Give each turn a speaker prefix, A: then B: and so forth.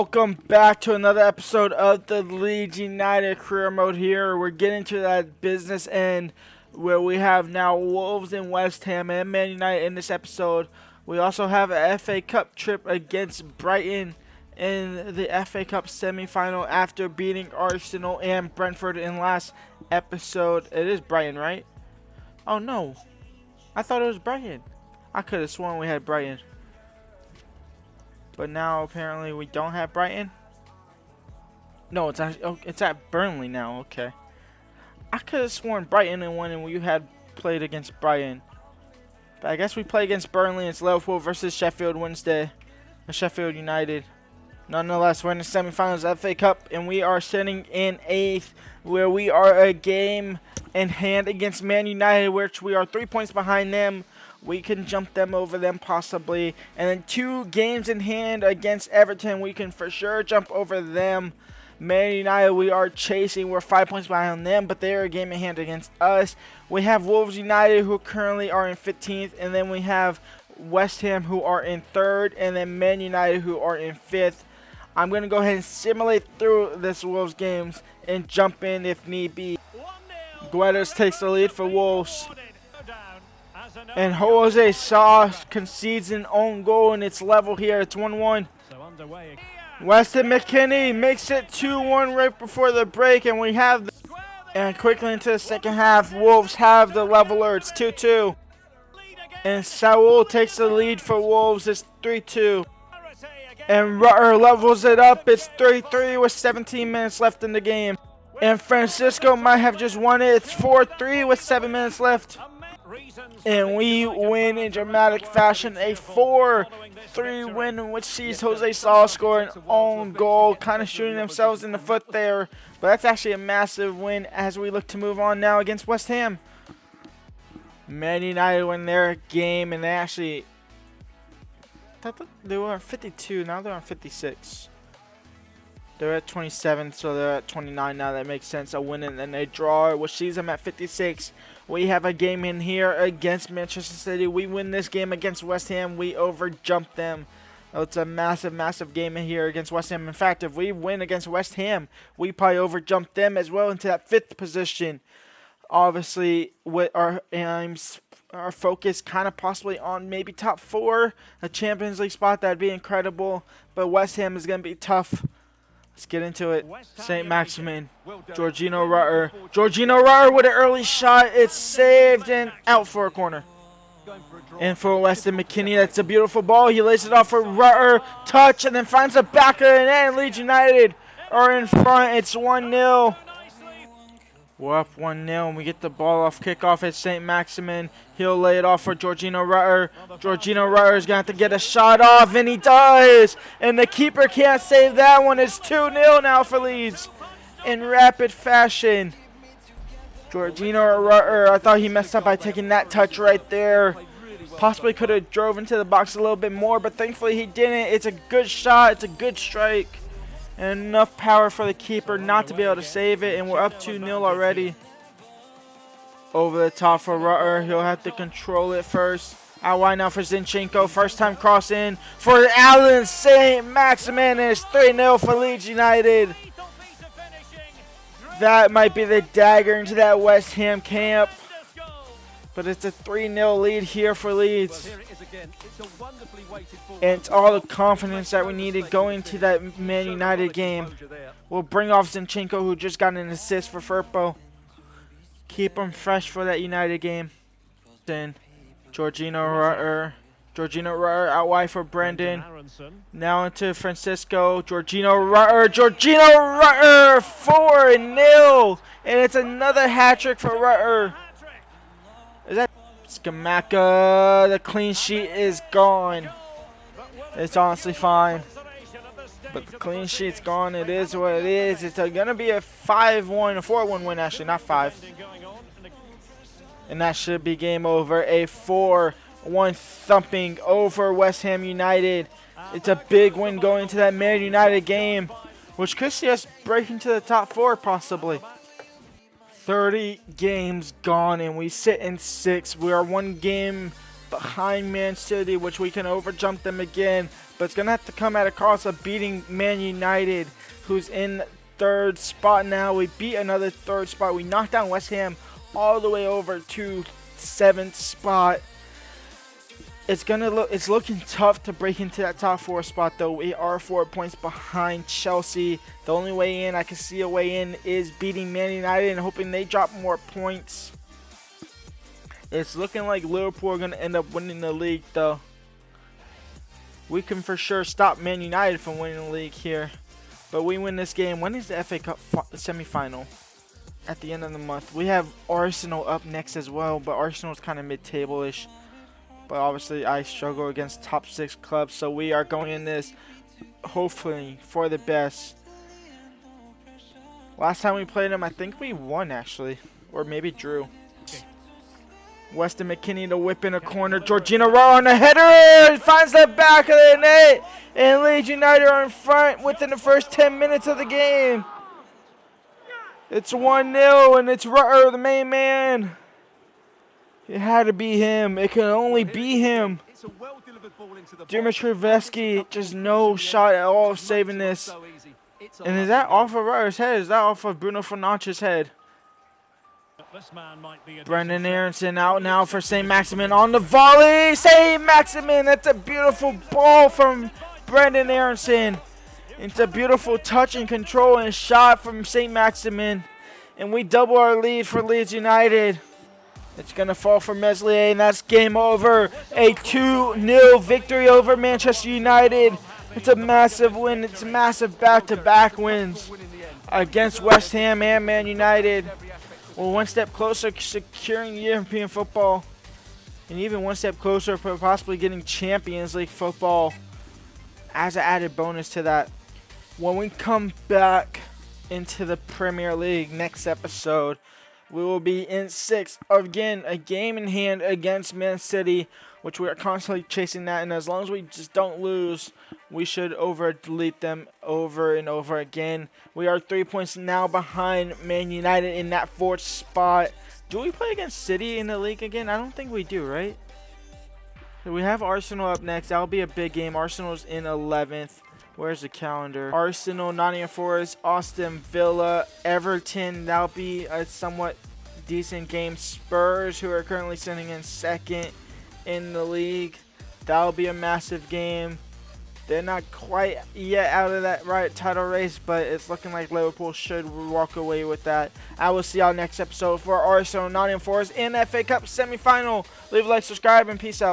A: welcome back to another episode of the Leeds United career mode here. We're getting to that business end where we have now Wolves and West Ham and Man United in this episode. We also have an FA Cup trip against Brighton in the FA Cup semi-final after beating Arsenal and Brentford in last episode. It is Brighton, right? Oh no, I thought it was Brighton. I could have sworn we had Brighton. But now apparently we don't have Brighton. No, it's actually, oh, it's at Burnley now. Okay, I could have sworn Brighton and when you had played against Brighton. But I guess we play against Burnley. It's Liverpool versus Sheffield Wednesday, or Sheffield United. Nonetheless, we're in the semifinals of FA Cup, and we are sitting in 8th, where we are a game in hand against Man United, which we are 3 points behind them. We can jump them over them possibly. And then 2 games in hand against Everton. We can for sure jump over them. Man United, we are chasing. We're 5 points behind them, but they are a game in hand against us. We have Wolves United, who currently are in 15th. And then we have West Ham, who are in 3rd. And then Man United, who are in 5th. I'm going to go ahead and simulate through this Wolves games and jump in if need be. Guedes takes the lead for Wolves. And Jose Sa concedes an own goal, and it's level here. It's 1-1. Weston McKennie makes it 2-1 right before the break, and we have and quickly into the second half, Wolves have the leveler. It's 2-2. And Saul takes the lead for Wolves. It's 3-2. And Rutter levels it up. It's 3-3 with 17 minutes left in the game. And Francisco might have just won it. It's 4-3 with 7 minutes left. And we win in dramatic fashion, a 4-3 win, which sees Jose Sa score an own goal, kind of shooting themselves in the foot there. But that's actually a massive win as we look to move on now against West Ham. Man United win their game, and they actually, they were on 52, now they're on 56. They're at 27, so they're at 29 now. That makes sense. A win and then a draw, which sees them at 56. We have a game in here against Manchester City. We win this game against West Ham. We overjump them. It's a massive, massive game in here against West Ham. In fact, if we win against West Ham, we probably overjump them as well into that 5th position. Obviously, with our aims, our focus kind of possibly on maybe top 4, a Champions League spot. That'd be incredible. But West Ham is going to be tough. Let's get into it. St. Maximin, Jorginho Rutter. Jorginho Rutter with an early shot. It's saved and out for a corner. And for Weston McKennie, that's a beautiful ball. He lays it off for Rutter. Touch and then finds the back of the net. And Leeds United are in front. It's 1-0. We're up 1-0 and we get the ball off kickoff at St. Maximin. He'll lay it off for Jorginho Rutter. Jorginho Rutter is going to have to get a shot off, and he does. And the keeper can't save that one. It's 2-0 now for Leeds in rapid fashion. Jorginho Rutter, I thought he messed up by taking that touch right there. Possibly could have drove into the box a little bit more, but thankfully he didn't. It's a good shot. It's a good strike. And enough power for the keeper not to be able to save it. And we're up 2-0 already. Over the top for Rutter. He'll have to control it first. Out wide now for Zinchenko. First time cross in for Alan St. Maximin. And it's 3-0 for Leeds United. That might be the dagger into that West Ham camp. But it's a 3-0 lead here for Leeds. And it's all the confidence that we needed going to that Man United game. We'll bring off Zinchenko, who just got an assist for Firpo. Keep him fresh for that United game. Then Jorginho Rutter. Jorginho Rutter out wide for Brendan. Now into Francisco. Jorginho Rutter. Jorginho Rutter 4-0. And it's another hat trick for Rutter. Is that Skamaka? The clean sheet is gone. It's honestly fine. But the clean sheet's gone. It is what it is. It's going to be a 5-1, a 4-1 win actually, not 5. And that should be game over. A 4-1 thumping over West Ham United. It's a big win going into that Man United game, which could see us breaking to the top 4 possibly. 30 games gone and we sit in 6th. We are 1 game behind Man City, which we can overjump them again. But it's going to have to come at a cost of beating Man United, who's in third spot now. We beat another third spot. We knocked down West Ham all the way over to 7th spot. It's looking tough to break into that top 4 spot, though. We are 4 points behind Chelsea. The only way in, I can see a way in, is beating Man United and hoping they drop more points. It's looking like Liverpool are going to end up winning the league, though. We can for sure stop Man United from winning the league here. But we win this game. When is the FA Cup semi-final? At the end of the month. We have Arsenal up next as well, but Arsenal's kind of mid-table-ish. But obviously, I struggle against top 6 clubs, so we are going in this, hopefully, for the best. Last time we played them, I think we won, actually. Or maybe drew. Weston McKennie to whip in a corner. Jorginho Rowe on the header! Finds the back of the net! And Leeds United are in front within the first 10 minutes of the game. It's 1-0, and it's Rutter, the main man. It had to be him. It can only be him. Dimitri Vesky, just no shot at all of saving this. And is that off of Rutter's head? Is that off of Bruno Fernandes' head? Brendan Aronson out now for St. Maximin on the volley. St. Maximin, that's a beautiful ball from Brendan Aronson. It's a beautiful touch and control and shot from St. Maximin. And we double our lead for Leeds United. It's going to fall for Meslier, and that's game over. A 2-0 victory over Manchester United. It's a massive win. It's a massive back-to-back wins against West Ham and Man United. We're one step closer to securing European football. And even one step closer for possibly getting Champions League football as an added bonus to that. When we come back into the Premier League next episode, we will be in 6th. Again, a game in hand against Man City, which we are constantly chasing that. And as long as we just don't lose, we should delete them over and over again. We are 3 points now behind Man United in that 4th spot. Do we play against City in the league again? I don't think we do, right? We have Arsenal up next. That'll be a big game. Arsenal's in 11th. Where's the calendar? Arsenal, Nottingham Forest, Aston Villa, Everton. That'll be a somewhat decent game. Spurs, who are currently sitting in 2nd in the league. That'll be a massive game. They're not quite yet out of that title race, but it's looking like Liverpool should walk away with that. I will see y'all next episode for Arsenal, Nottingham Forest in FA Cup semi-final. Leave a like, subscribe, and peace out.